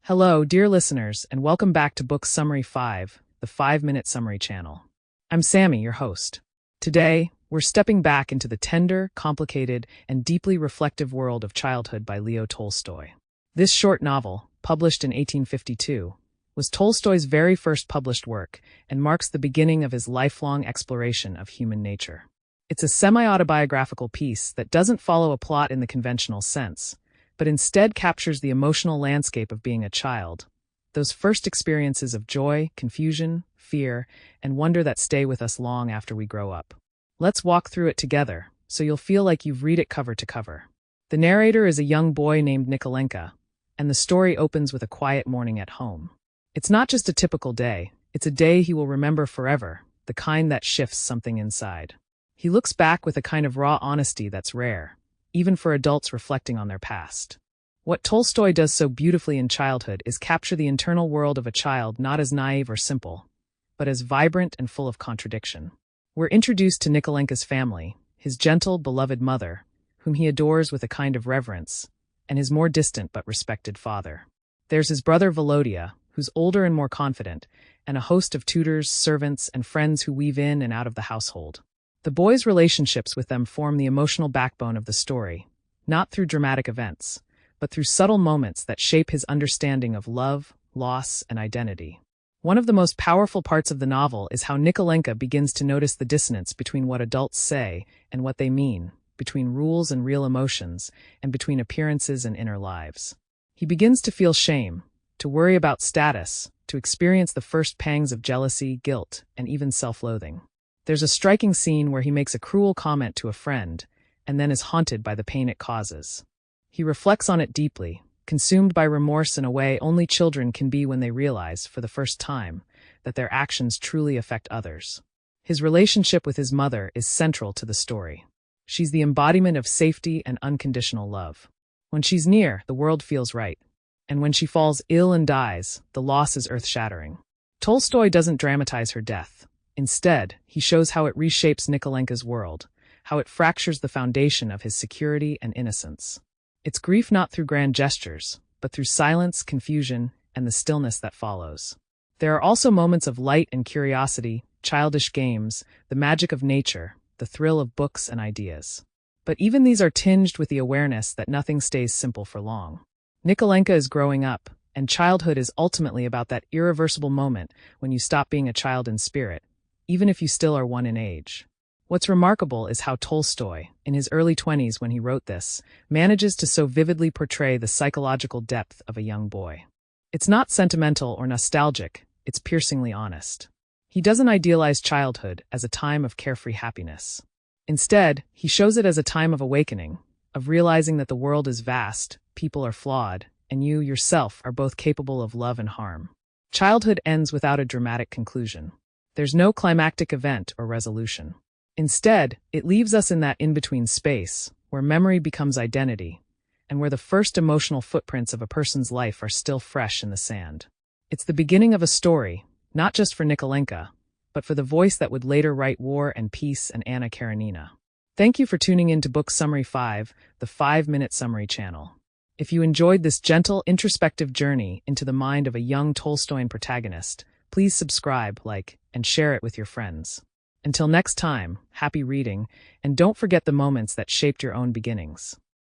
Hello, dear listeners, and welcome back to Book Summary 5, the 5-Minute Summary channel. I'm Sammy, your host. Today, we're stepping back into the tender, complicated, and deeply reflective world of childhood by Leo Tolstoy. This short novel, published in 1852, was Tolstoy's very first published work and marks the beginning of his lifelong exploration of human nature. It's a semi-autobiographical piece that doesn't follow a plot in the conventional sense, but instead captures the emotional landscape of being a child, those first experiences of joy, confusion, fear, and wonder that stay with us long after we grow up. Let's walk through it together, so you'll feel like you've read it cover to cover. The narrator is a young boy named Nikolenka, and the story opens with a quiet morning at home. It's not just a typical day, it's a day he will remember forever, the kind that shifts something inside. He looks back with a kind of raw honesty that's rare, even for adults reflecting on their past. What Tolstoy does so beautifully in childhood is capture the internal world of a child not as naive or simple, but as vibrant and full of contradiction. We're introduced to Nikolenka's family, his gentle, beloved mother, whom he adores with a kind of reverence, and his more distant but respected father. There's his brother Volodya, who's older and more confident, and a host of tutors, servants, and friends who weave in and out of the household. The boy's relationships with them form the emotional backbone of the story, not through dramatic events, but through subtle moments that shape his understanding of love, loss, and identity. One of the most powerful parts of the novel is how Nikolenka begins to notice the dissonance between what adults say and what they mean, between rules and real emotions, and between appearances and inner lives. He begins to feel shame, to worry about status, to experience the first pangs of jealousy, guilt, and even self-loathing. There's a striking scene where he makes a cruel comment to a friend, and then is haunted by the pain it causes. He reflects on it deeply, consumed by remorse in a way only children can be when they realize, for the first time, that their actions truly affect others. His relationship with his mother is central to the story. She's the embodiment of safety and unconditional love. When she's near, the world feels right. And when she falls ill and dies, the loss is earth-shattering. Tolstoy doesn't dramatize her death. Instead, he shows how it reshapes Nikolenka's world, how it fractures the foundation of his security and innocence. It's grief not through grand gestures, but through silence, confusion, and the stillness that follows. There are also moments of light and curiosity, childish games, the magic of nature, the thrill of books and ideas. But even these are tinged with the awareness that nothing stays simple for long. Nikolenka is growing up, and childhood is ultimately about that irreversible moment when you stop being a child in spirit, even if you still are one in age. What's remarkable is how Tolstoy, in his early 20s when he wrote this, manages to so vividly portray the psychological depth of a young boy. It's not sentimental or nostalgic, it's piercingly honest. He doesn't idealize childhood as a time of carefree happiness. Instead, he shows it as a time of awakening, of realizing that the world is vast, people are flawed, and you, yourself, are both capable of love and harm. Childhood ends without a dramatic conclusion. There's no climactic event or resolution. Instead, it leaves us in that in-between space, where memory becomes identity, and where the first emotional footprints of a person's life are still fresh in the sand. It's the beginning of a story, not just for Nikolenka, but for the voice that would later write War and Peace and Anna Karenina. Thank you for tuning in to Book Summary 5, the 5-Minute Summary channel. If you enjoyed this gentle, introspective journey into the mind of a young Tolstoyan protagonist, please subscribe, like, and share it with your friends. Until next time, happy reading, and don't forget the moments that shaped your own beginnings.